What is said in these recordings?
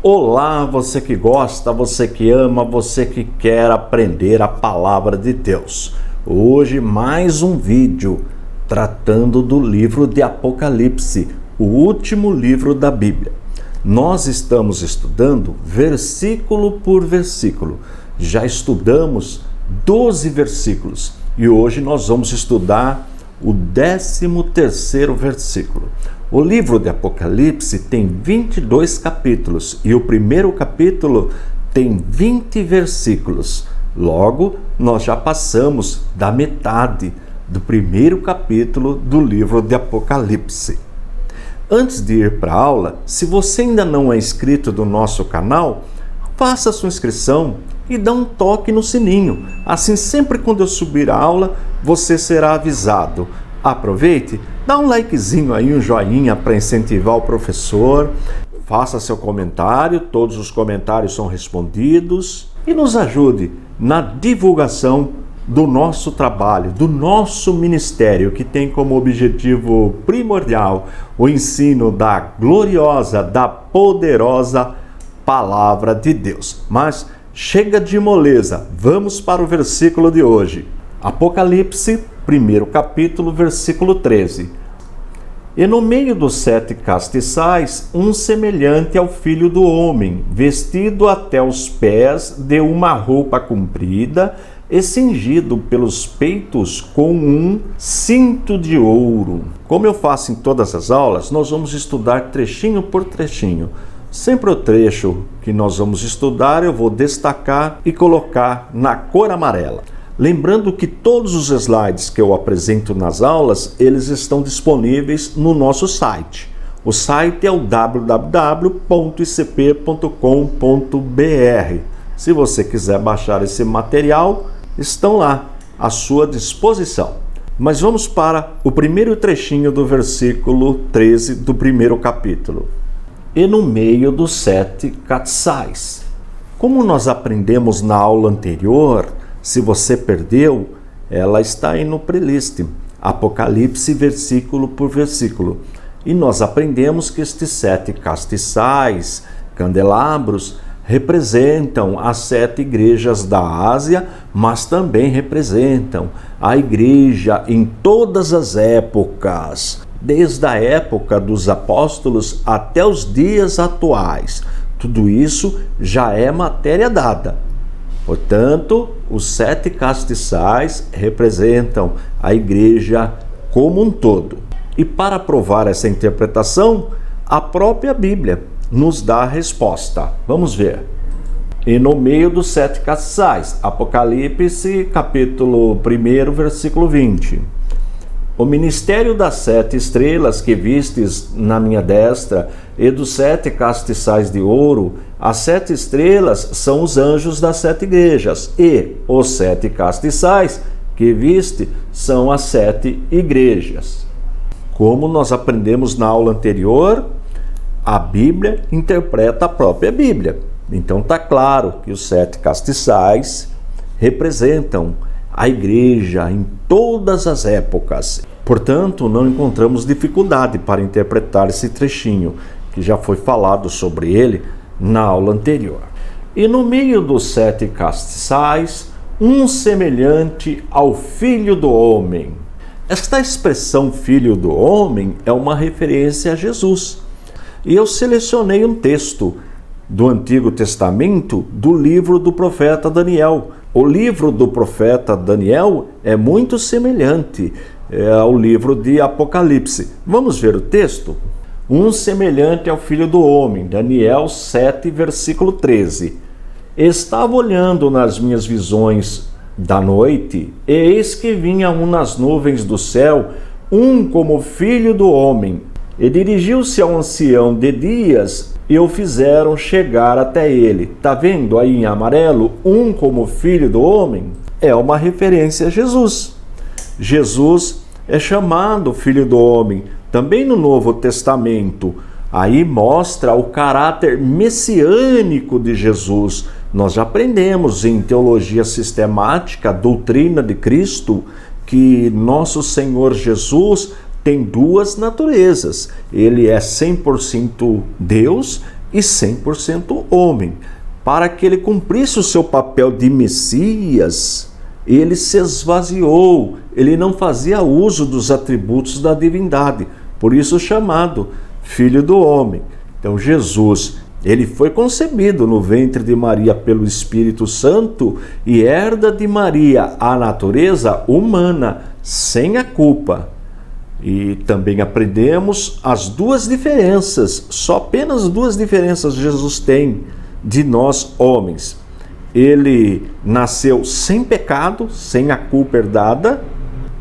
Olá, você que gosta, você que ama, você que quer aprender a palavra de Deus. Hoje mais um vídeo tratando do livro de Apocalipse, o último livro da Bíblia. Nós estamos estudando versículo por versículo. Já estudamos 12 versículos e hoje nós vamos estudar o 13º versículo. O livro de Apocalipse tem 22 capítulos e o primeiro capítulo tem 20 versículos. Logo, nós já passamos da metade do primeiro capítulo do livro de Apocalipse. Antes de ir para a aula, se você ainda não é inscrito do nosso canal, faça sua inscrição e dá um toque no sininho. Assim, sempre quando eu subir a aula, você será avisado. Aproveite, dá um likezinho aí, um joinha para incentivar o professor, faça seu comentário, todos os comentários são respondidos e nos ajude na divulgação do nosso trabalho, do nosso ministério, que tem como objetivo primordial o ensino da gloriosa, da poderosa palavra de Deus. Mas chega de moleza, vamos para o versículo de hoje. Apocalipse, primeiro capítulo, versículo 13. E no meio dos 7 castiçais, um semelhante ao Filho do Homem, vestido até os pés de uma roupa comprida e cingido pelos peitos com um cinto de ouro. Como eu faço em todas as aulas, nós vamos estudar trechinho por trechinho. Sempre o trecho que nós vamos estudar eu vou destacar e colocar na cor amarela. Lembrando que todos os slides que eu apresento nas aulas, eles estão disponíveis no nosso site. O site é o www.icp.com.br. Se você quiser baixar esse material, estão lá à sua disposição. Mas vamos para o primeiro trechinho do versículo 13 do primeiro capítulo. E no meio dos 7 castiçais. Como nós aprendemos na aula anterior, se você perdeu, ela está aí no playlist, Apocalipse versículo por versículo. E nós aprendemos que estes 7 castiçais, candelabros, representam as 7 igrejas da Ásia, mas também representam a igreja em todas as épocas, desde a época dos apóstolos até os dias atuais. Tudo isso já é matéria dada. Portanto, os 7 castiçais representam a igreja como um todo. E para provar essa interpretação, a própria Bíblia nos dá a resposta. Vamos ver. E no meio dos 7 castiçais, Apocalipse, capítulo 1, versículo 20. O ministério das 7 estrelas que vistes na minha destra e dos 7 castiçais de ouro, as 7 estrelas são os anjos das 7 igrejas e os 7 castiçais que viste são as 7 igrejas. Como nós aprendemos na aula anterior, a Bíblia interpreta a própria Bíblia. Então está claro que os 7 castiçais representam a igreja em todas as épocas. Portanto, não encontramos dificuldade para interpretar esse trechinho, que já foi falado sobre ele na aula anterior. E no meio dos 7 castiçais, um semelhante ao Filho do Homem. Esta expressão Filho do Homem é uma referência a Jesus. E eu selecionei um texto do Antigo Testamento do livro do profeta Daniel. O livro do profeta Daniel é muito semelhante ao livro de Apocalipse. Vamos ver o texto? Um semelhante ao Filho do Homem, Daniel 7, versículo 13. Estava olhando nas minhas visões da noite, e eis que vinha um nas nuvens do céu, um como Filho do Homem, e dirigiu-se ao ancião de dias e o fizeram chegar até ele. Está vendo aí em amarelo, um como Filho do Homem? É uma referência a Jesus. Jesus é chamado Filho do Homem, também no Novo Testamento. Aí mostra o caráter messiânico de Jesus. Nós já aprendemos em teologia sistemática, a doutrina de Cristo, que nosso Senhor Jesus tem duas naturezas. Ele é 100% Deus e 100% homem. Para que ele cumprisse o seu papel de Messias, ele se esvaziou, ele não fazia uso dos atributos da divindade, por isso chamado Filho do Homem. Então Jesus, ele foi concebido no ventre de Maria pelo Espírito Santo e herda de Maria a natureza humana, sem a culpa. E também aprendemos as duas diferenças, só apenas duas diferenças Jesus tem de nós homens. Ele nasceu sem pecado, sem a culpa herdada,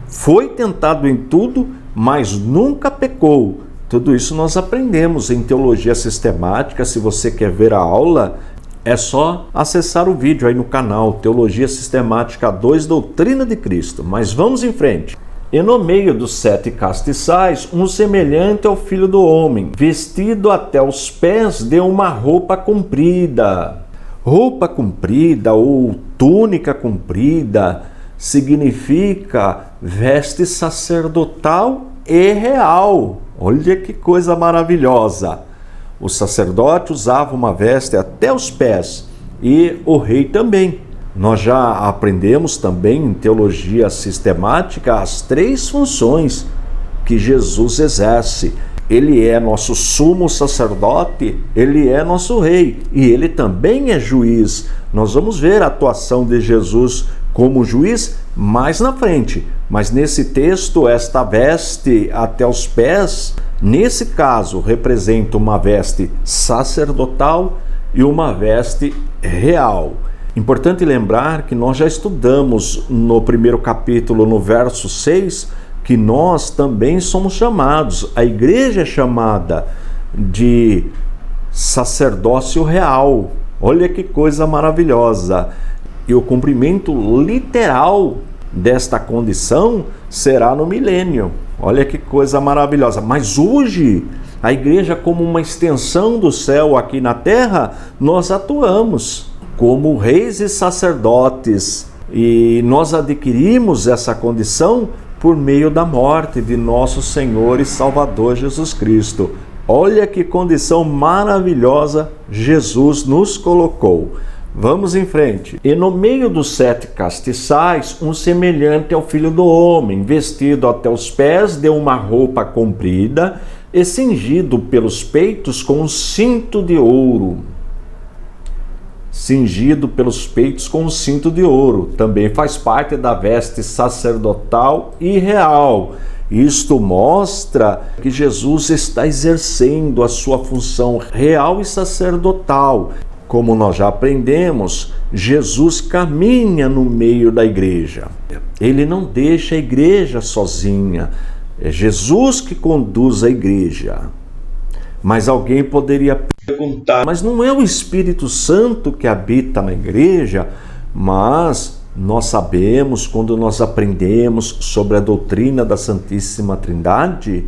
foi tentado em tudo, mas nunca pecou. Tudo isso nós aprendemos em teologia sistemática. Se você quer ver a aula, é só acessar o vídeo aí no canal Teologia Sistemática 2, Doutrina de Cristo. Mas vamos em frente. E no meio dos 7 castiçais, um semelhante ao Filho do Homem, vestido até os pés de uma roupa comprida. Roupa comprida ou túnica comprida significa veste sacerdotal e real. Olha que coisa maravilhosa! O sacerdote usava uma veste até os pés e o rei também. Nós já aprendemos também em teologia sistemática as 3 funções que Jesus exerce. Ele é nosso sumo sacerdote, ele é nosso rei e ele também é juiz. Nós vamos ver a atuação de Jesus como juiz mais na frente. Mas nesse texto, esta veste até os pés, nesse caso, representa uma veste sacerdotal e uma veste real. Importante lembrar que nós já estudamos no primeiro capítulo, no verso 6, que nós também somos chamados, a igreja é chamada de sacerdócio real. Olha que coisa maravilhosa! E o cumprimento literal desta condição será no milênio. Olha que coisa maravilhosa! Mas hoje, a igreja, como uma extensão do céu aqui na terra, nós atuamos como reis e sacerdotes, e nós adquirimos essa condição por meio da morte de nosso Senhor e Salvador Jesus Cristo. Olha que condição maravilhosa Jesus nos colocou. Vamos em frente. E no meio dos 7 castiçais, um semelhante ao Filho do Homem, vestido até os pés de uma roupa comprida e cingido pelos peitos com um cinto de ouro. Cingido pelos peitos com um cinto de ouro. Também faz parte da veste sacerdotal e real. Isto mostra que Jesus está exercendo a sua função real e sacerdotal. Como nós já aprendemos, Jesus caminha no meio da igreja. Ele não deixa a igreja sozinha. É Jesus que conduz a igreja. Mas alguém poderia perguntar, mas não é o Espírito Santo que habita na igreja? Mas nós sabemos, quando nós aprendemos sobre a doutrina da Santíssima Trindade,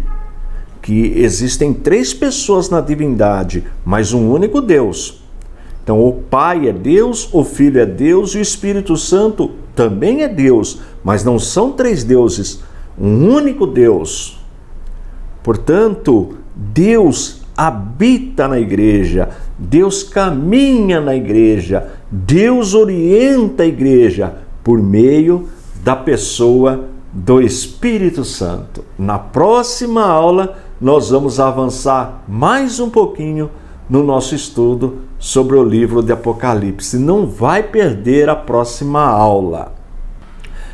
que existem 3 pessoas na divindade, mas um único Deus. Então o Pai é Deus, o Filho é Deus e o Espírito Santo também é Deus, mas não são 3 deuses, um único Deus. Portanto, Deus habita na igreja, Deus caminha na igreja, Deus orienta a igreja por meio da pessoa do Espírito Santo. Na próxima aula, nós vamos avançar mais um pouquinho no nosso estudo sobre o livro de Apocalipse. Não vai perder a próxima aula.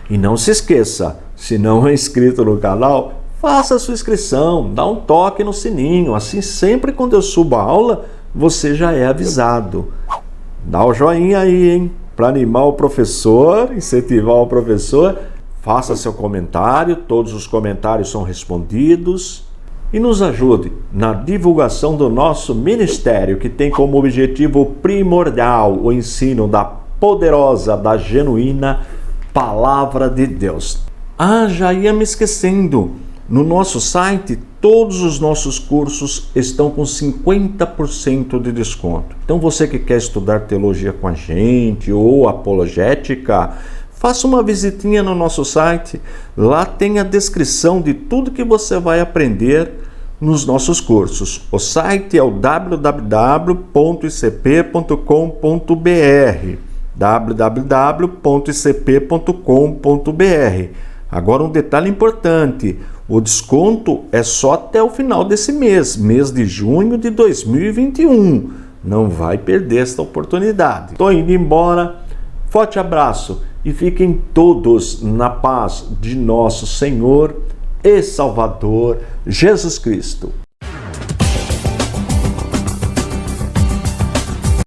E não se esqueça, se não é inscrito no canal, faça a sua inscrição, dá um toque no sininho, assim sempre quando eu subo a aula, você já é avisado. Dá o joinha aí, hein? Para animar o professor, incentivar o professor. Faça seu comentário, todos os comentários são respondidos. E nos ajude na divulgação do nosso ministério, que tem como objetivo primordial o ensino da poderosa, da genuína Palavra de Deus. Já ia me esquecendo. No nosso site, todos os nossos cursos estão com 50% de desconto. Então você que quer estudar teologia com a gente ou apologética, faça uma visitinha no nosso site. Lá tem a descrição de tudo que você vai aprender nos nossos cursos. O site é o www.icp.com.br www.icp.com.br. Agora um detalhe importante, o desconto é só até o final desse mês, mês de junho de 2021. Não vai perder esta oportunidade. Estou indo embora, forte abraço e fiquem todos na paz de nosso Senhor e Salvador Jesus Cristo.